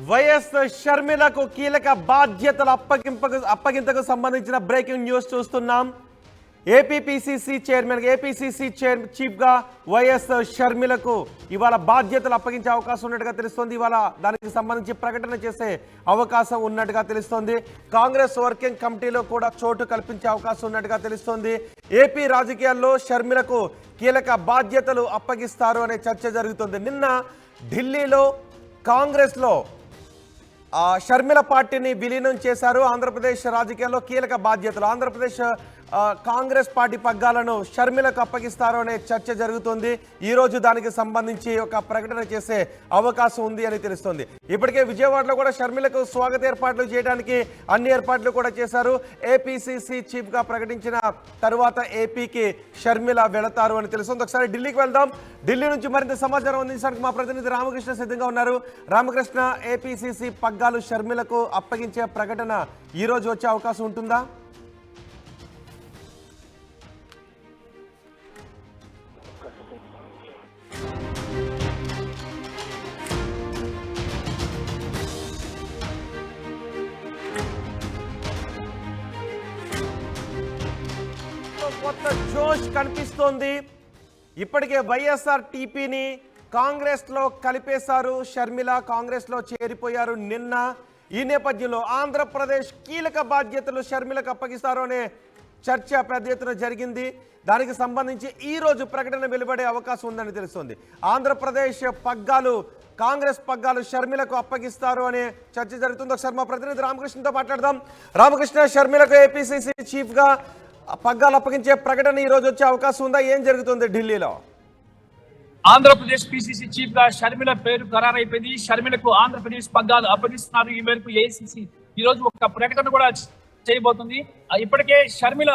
YS షర్మిలకు కీలక బాధ్యతల అప్పగింతకు సంబంధించిన బ్రేకింగ్ న్యూస్ చూస్తున్నాం. ఏపీపీసీసీ చైర్మన్ చీఫ్గా వైఎస్ షర్మిలకు ఇవాళ బాధ్యతలు అప్పగించే అవకాశం ఉన్నట్టుగా తెలుస్తోంది. ఇవాళ దానికి సంబంధించి ప్రకటన చేసే అవకాశం ఉన్నట్టుగా తెలుస్తోంది. కాంగ్రెస్ వర్కింగ్ కమిటీలో కూడా చోటు కల్పించే అవకాశం ఉన్నట్టుగా తెలుస్తోంది. ఏపీ రాజకీయాల్లో షర్మిలకు కీలక బాధ్యతలు అప్పగిస్తారు అనే చర్చ జరుగుతుంది. నిన్న ఢిల్లీలో కాంగ్రెస్లో షర్మిల పార్టీని విలీనం చేశారు. ఆంధ్రప్రదేశ్ రాజకీయాల్లో కీలక బాధ్యతలు ఆంధ్రప్రదేశ్ కాంగ్రెస్ పార్టీ పగ్గాలను షర్మిలకు అప్పగిస్తారు అనే చర్చ జరుగుతుంది. ఈరోజు దానికి సంబంధించి ఒక ప్రకటన చేసే అవకాశం ఉంది అని తెలుస్తుంది. ఇప్పటికే విజయవాడలో కూడా షర్మిలకు స్వాగత ఏర్పాట్లు చేయడానికి అన్ని ఏర్పాట్లు కూడా చేశారు. ఏపీసీసీ చీఫ్గా ప్రకటించిన తరువాత ఏపీకి షర్మిల వెళతారు అని తెలుస్తుంది. ఒకసారి ఢిల్లీకి వెళ్దాం. ఢిల్లీ నుంచి మరింత సమాచారం అందించడానికి మా ప్రతినిధి రామకృష్ణ సిద్ధంగా ఉన్నారు. రామకృష్ణ, ఏపీసీసీ పగ్గాలు షర్మిలకు అప్పగించే ప్రకటన ఈరోజు వచ్చే అవకాశం ఉంటుందా? కొత్త జోష్ కనిపిస్తోంది. ఇప్పటికే వైఎస్ఆర్ టీపీని కాంగ్రెస్లో కలిపేశారు. షర్మిల కాంగ్రెస్లో చేరిపోయారు నిన్న. ఈ నేపథ్యంలో ఆంధ్రప్రదేశ్ కీలక బాధ్యతలు షర్మిలకు అప్పగిస్తారు అనే చర్చ పెద్ద ఎత్తున జరిగింది. దానికి సంబంధించి ఈరోజు ప్రకటన వెలువడే అవకాశం ఉందని తెలుస్తుంది. ఆంధ్రప్రదేశ్ పగ్గాలు కాంగ్రెస్ పగ్గాలు షర్మిలకు అప్పగిస్తారు అనే చర్చ జరుగుతుంది. ఒకసారి మా ప్రతినిధి రామకృష్ణతో మాట్లాడదాం. రామకృష్ణ, షర్మిలకు ఏపీసీసీ చీఫ్గా పగ్గాలు అప్పగించే ప్రకటన ఈ రోజు వచ్చే అవకాశం ఉందా? ఏం జరుగుతుంది ఢిల్లీలో? ఆంధ్రప్రదేశ్ పిసిసి చీఫ్ గా షర్మిల పేరు ఖరారైపోయింది. షర్మిలకు ఆంధ్రప్రదేశ్ పగ్గాలు అప్పగిస్తున్నారు. ఈ మేరకు ఏఐసిసి ఈ రోజు ఒక ప్రకటన కూడా చేయబోతుంది. ఇప్పటికే షర్మిల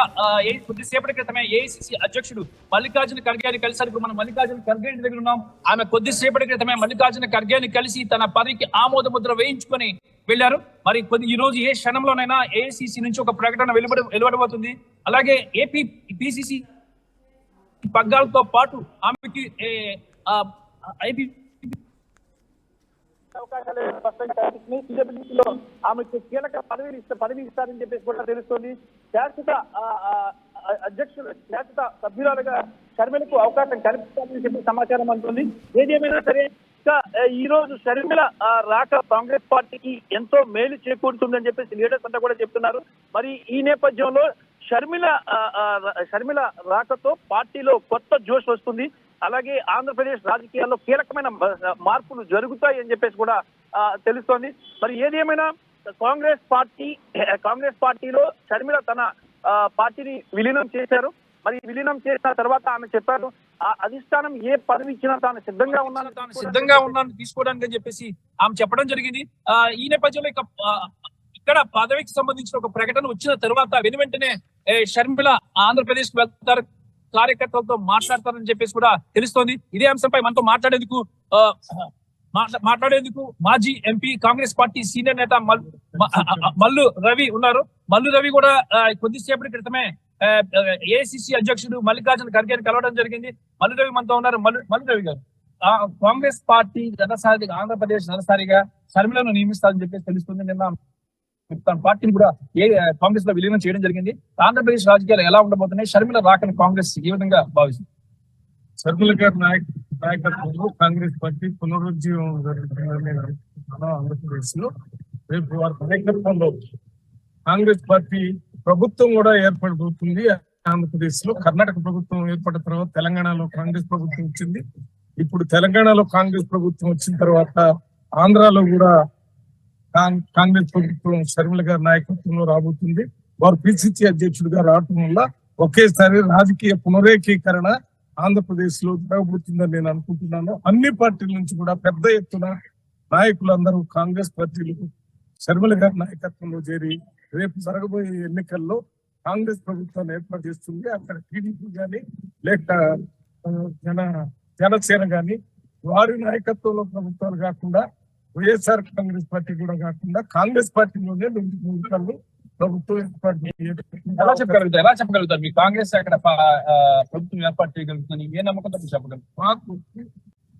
కొద్దిసేపటి క్రితమే ఏఐసిసి అధ్యక్షుడు మల్లికార్జున ఖర్గేని కలిసారు. ఇప్పుడు మనం మల్లికార్జున ఖర్గే దగ్గర ఉన్నాం. ఆమె కొద్దిసేపటి క్రితమే మల్లికార్జున ఖర్గేని కలిసి తన పదవికి ఆమోద ముద్ర వేయించుకొని వెళ్లారు. మరి ఈ రోజు ఏ క్షణంలోనైనా ఏఐసిసి నుంచి ఒక ప్రకటన వెలువడబోతుంది. అలాగే ఏపీ పిసిసి పగ్గాలతో పాటు ఆమెకి అవకాశాలు స్పష్టంగా ఆమెకు కీలక పదవి ఇస్తారని చెప్పేసి కూడా తెలుస్తుంది. శాశ్వత సభ్యురాలుగా షర్మిలకు అవకాశం కల్పిస్తారని చెప్పి సమాచారం అందుతుంది. ఏదేమైనా సరే ఈ రోజు షర్మిల రాక కాంగ్రెస్ పార్టీకి ఎంతో మేలు చేకూరుతుందని చెప్పేసి లీడర్స్ అంతా కూడా చెప్తున్నారు. మరి ఈ నేపథ్యంలో షర్మిల రాకతో పార్టీలో కొత్త జోష్ వస్తుంది. అలాగే ఆంధ్రప్రదేశ్ రాజకీయాల్లో కీలకమైన మార్పులు జరుగుతాయి అని చెప్పేసి కూడా తెలుస్తోంది. మరి ఏదేమైనా కాంగ్రెస్ పార్టీలో షర్మిల తన పార్టీని విలీనం చేశారు. మరి విలీనం చేసిన తర్వాత ఆమె చెప్పారు, ఆ అధిష్టానం ఏ పదవి ఇచ్చినా తాను సిద్ధంగా ఉన్నాను తీసుకోవడానికి అని చెప్పేసి ఆమె చెప్పడం జరిగింది. ఈ నేపథ్యంలో ఇక్కడ పదవికి సంబంధించిన ఒక ప్రకటన వచ్చిన తర్వాత వెంటనే షర్మిల ఆంధ్రప్రదేశ్ కు వెళ్తారు, కార్యకర్తలతో మాట్లాడతారని చెప్పేసి కూడా తెలుస్తోంది. ఇదే అంశంపై మనతో మాట్లాడేందుకు మాజీ ఎంపీ కాంగ్రెస్ పార్టీ సీనియర్ నేత మల్లు రవి ఉన్నారు. మల్లు రవి కూడా కొద్దిసేపటి క్రితమే ఏఐసిసి అధ్యక్షుడు మల్లికార్జున ఖర్గేని కలవడం జరిగింది. మల్లు రవి మనతో ఉన్నారు. మల్లు రవి గారు, కాంగ్రెస్ పార్టీ ఆంధ్రప్రదేశ్ జనసారిగా షర్మిలను నియమిస్తారని చెప్పేసి తెలుస్తుంది. నిన్న తన పార్టీని కూడా కాంగ్రెస్ లో విలీనం చేయడం జరిగింది. ఆంధ్రప్రదేశ్ రాజకీయాలు ఎలా ఉండబోతున్నాయి? షర్మిల రాకని కాంగ్రెస్ ఏ విధంగా భావిస్తుంది? షర్మిల గారి నాయకత్వంలో కాంగ్రెస్ పార్టీ పునరుజ్జీవం జరుగుతుందని ఆంధ్రప్రదేశ్ లో రేపు వారి నాయకత్వంలో కాంగ్రెస్ పార్టీ ప్రభుత్వం కూడా ఏర్పడబోతుంది. ఆంధ్రప్రదేశ్ లో కర్ణాటక ప్రభుత్వం ఏర్పడిన తర్వాత తెలంగాణలో కాంగ్రెస్ ప్రభుత్వం వచ్చింది. ఇప్పుడు తెలంగాణలో కాంగ్రెస్ ప్రభుత్వం వచ్చిన తర్వాత ఆంధ్రాలో కూడా కాంగ్రెస్ ప్రభుత్వం షర్మిల గారి నాయకత్వంలో రాబోతుంది. వారు పిసిసి అధ్యక్షుడిగా రావటం వల్ల ఒకేసారి రాజకీయ పునరేకీకరణ ఆంధ్రప్రదేశ్ లో జరగబోతుందని నేను అనుకుంటున్నాను. అన్ని పార్టీల నుంచి కూడా పెద్ద ఎత్తున నాయకులందరూ కాంగ్రెస్ పార్టీలకు షర్మిల గారి నాయకత్వంలో చేరి రేపు జరగబోయే ఎన్నికల్లో కాంగ్రెస్ ప్రభుత్వాన్ని ఏర్పాటు చేస్తుంది. అక్కడ టీడీపీ కానీ లేక జనసేన కానీ వారి నాయకత్వంలో ప్రభుత్వాలు కాకుండా వైఎస్ఆర్ కాంగ్రెస్ పార్టీ కూడా కాకుండా కాంగ్రెస్ పార్టీలోనే ప్రభుత్వం ఏర్పాటు ఎలా చెప్పగలుగుతారు మీ కాంగ్రెస్ అక్కడ ప్రభుత్వం ఏర్పాటు చేయగలుగుతుంది? ఏ నమ్మకంతో చెప్పగలుగుతారు? మాకు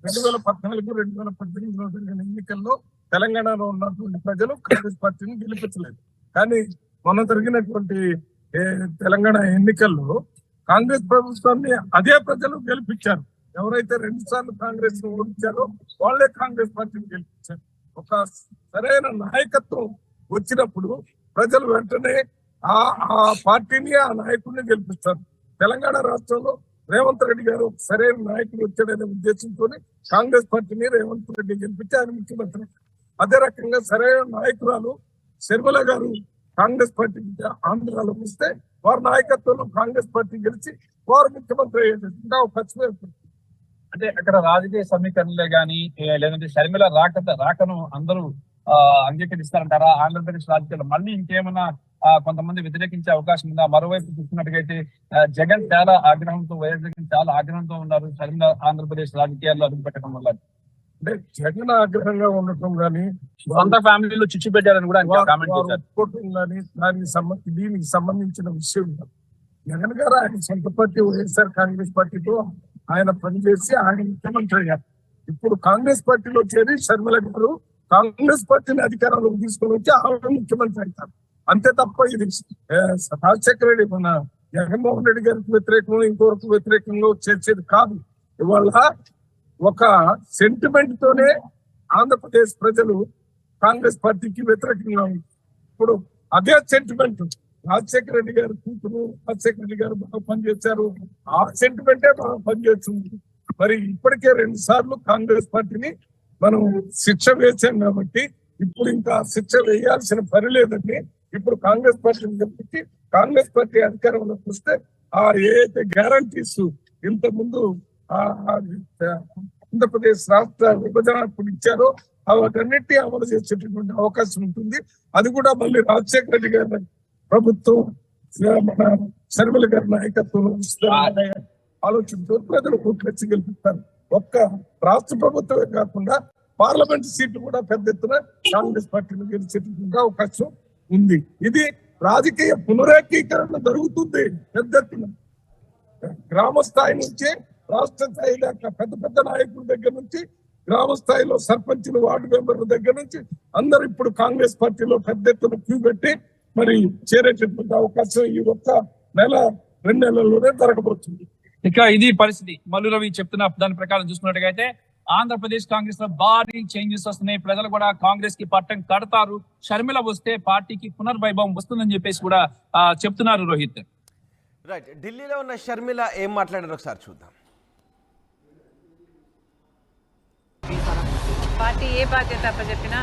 2014, 2018లో జరిగిన ఎన్నికల్లో తెలంగాణలో ఉన్నటువంటి ప్రజలు కాంగ్రెస్ పార్టీని గెలిపించలేదు. కానీ మొన్న జరిగినటువంటి తెలంగాణ ఎన్నికల్లో కాంగ్రెస్ ప్రభుత్వాన్ని అదే ప్రజలు గెలిపించారు. ఎవరైతే 2 సార్లు కాంగ్రెస్ ను ఓడించారో వాళ్ళే కాంగ్రెస్ పార్టీని గెలిపించారు. ఒక సరైన నాయకత్వం వచ్చినప్పుడు ప్రజలు వెంటనే ఆ పార్టీని ఆ నాయకుడిని గెలిపిస్తారు. తెలంగాణ రాష్ట్రంలో రేవంత్ రెడ్డి గారు సరైన నాయకుడు వచ్చాడనే ఉద్దేశంతో కాంగ్రెస్ పార్టీని రేవంత్ రెడ్డి గెలిపించి ఆయన ముఖ్యమంత్రి. అదే రకంగా సరైన నాయకురాలు శర్మిల గారు కాంగ్రెస్ పార్టీ ఆంధ్రాలో వస్తే వారి నాయకత్వంలో కాంగ్రెస్ పార్టీ గెలిచి వారు ముఖ్యమంత్రి అయ్యేటట్టుగా అవకాశం ఏర్పడుతుంది. అంటే అక్కడ రాజకీయ సమీకరణలే గానీ లేదంటే షర్మిల రాకను అందరూ అంగీకరిస్తారంటారా? ఆంధ్రప్రదేశ్ రాజకీయాలు మళ్ళీ ఇంకేమైనా కొంతమంది వ్యతిరేకించే అవకాశం ఉందా? మరోవైపు చూస్తున్నట్టుగైతే జగన్ చాలా ఆగ్రహంతో, వైఎస్ జగన్ చాలా ఆగ్రహంతో ఉన్నారు షర్మిల ఆంధ్రప్రదేశ్ రాజకీయాల్లో అడుగు పెట్టడం వల్ల. అంటే జగన్ ఆగ్రహంగా ఉండటం కానీ సొంత ఫ్యామిలీలో చిచ్చు పెట్టారని కూడా ఆయన కామెంట్ చేశారు. కానీ దీనికి సంబంధించిన విషయం కాదు. జగన్ గారు ఆయన సొంత పార్టీ వైఎస్ఆర్ కాంగ్రెస్ పార్టీతో ఆయన పనిచేసి ఆయన ముఖ్యమంత్రి అయ్యారు. ఇప్పుడు కాంగ్రెస్ పార్టీలో చేరి షర్మిల గారు కాంగ్రెస్ పార్టీని అధికారంలోకి తీసుకొని వచ్చి ఆవిడ ముఖ్యమంత్రి అవుతారు. అంతే తప్ప ఇది రాజశేఖర రెడ్డి మన జగన్మోహన్ రెడ్డి గారికి వ్యతిరేకంగా ఇంకొకరికి వ్యతిరేకంగా చేసేది కాదు. ఇవాళ ఒక సెంటిమెంట్ తోనే ఆంధ్రప్రదేశ్ ప్రజలు కాంగ్రెస్ పార్టీకి వ్యతిరేకంగా ఉంది. ఇప్పుడు అదే సెంటిమెంట్ రాజశేఖర రెడ్డి గారు కూతురు రాజశేఖర రెడ్డి గారు బాగా పనిచేశారు, ఆ సెంటిమెంటే బాగా పనిచేస్తుంది. మరి ఇప్పటికే 2 సార్లు కాంగ్రెస్ పార్టీని మనం శిక్ష వేసాం కాబట్టి ఇప్పుడు ఇంకా శిక్ష వేయాల్సిన పని లేదండి. ఇప్పుడు కాంగ్రెస్ పార్టీని గెలిపించి కాంగ్రెస్ పార్టీ అధికారంలోకి వస్తే ఏదైతే గ్యారంటీస్ ఇంత ముందు ఆంధ్రప్రదేశ్ రాష్ట్ర విభజన ఇచ్చారో వాటన్నిటి అమలు చేసేటటువంటి అవకాశం ఉంటుంది. అది కూడా మళ్ళీ రాజశేఖర రెడ్డి గారి ప్రభుత్వం మన షర్మిల గారి నాయకత్వంలో ఆలోచనతో ప్రజలు కూర్చొచ్చి గెలిపిస్తారు. ఒక్క రాష్ట్ర ప్రభుత్వమే కాకుండా పార్లమెంట్ సీట్లు కూడా పెద్ద ఎత్తున కాంగ్రెస్ పార్టీని గెలిచేటటువంటి అవకాశం ఉంది. ఇది రాజకీయ పునరేకీకరణ జరుగుతుంది పెద్ద ఎత్తున. గ్రామ స్థాయి నుంచి రాష్ట్ర స్థాయి దాకా పెద్ద పెద్ద నాయకుల దగ్గర నుంచి గ్రామ స్థాయిలో సర్పంచులు, వార్డు మెంబర్ల దగ్గర నుంచి అందరూ ఇప్పుడు కాంగ్రెస్ పార్టీలో పెద్ద ఎత్తున క్యూ పెట్టి మరి చేరేటటువంటి అవకాశం ఈ ఒక్క నెల 2 నెలల్లోనే జరగబోతుంది. ఇక ఇది పరిస్థితి. మల్లు రవి చెప్తున్న దాని ప్రకారం చూసుకున్నట్టుగైతే ఆంధ్రప్రదేశ్ కాంగ్రెస్ లో భారీ చేంజెస్ వస్తున్నాయి. ప్రజలు కూడా కాంగ్రెస్ కి పట్టం కడతారు. షర్మిల వస్తే పార్టీకి పునర్వైభవం వస్తుందని చెప్పేసి కూడా చెప్తున్నారు రోహిత్. రైట్, ఢిల్లీలో ఉన్న షర్మిల ఏం మాట్లాడారో ఒకసారి చూద్దాం. పార్టీ ఏ బాధ్యత అప్పచెప్పినా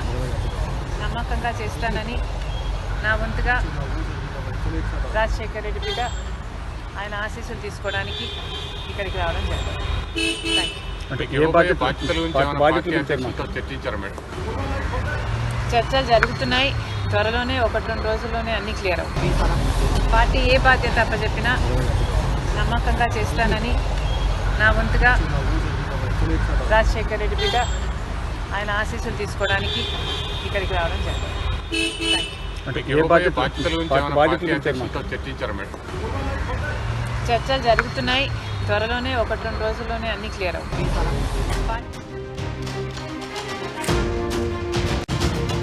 నమ్మకంగా చేస్తానని నా వంతుగా రాజశేఖర రెడ్డి బిడ్డ ఆయన ఆశీస్సులు తీసుకోవడానికి ఇక్కడికి రావడం జరిగింది. చర్చలు జరుగుతున్నాయి. త్వరలోనే 1-2 రోజుల్లోనే అన్ని క్లియర్ అవుతాయి. పార్టీ ఏ బాధ్యత అప్పచెప్పినా నమ్మకంగా చేస్తానని నా వంతుగా రాజశేఖర రెడ్డి బిడ్డ ఆయన ఆశీస్సులు తీసుకోవడానికి ఇక్కడికి రావడం జరిగింది. చర్చలు జరుగుతున్నాయి. త్వరలోనే 1-2 రోజుల్లోనే అన్ని క్లియర్ అవుతాయి.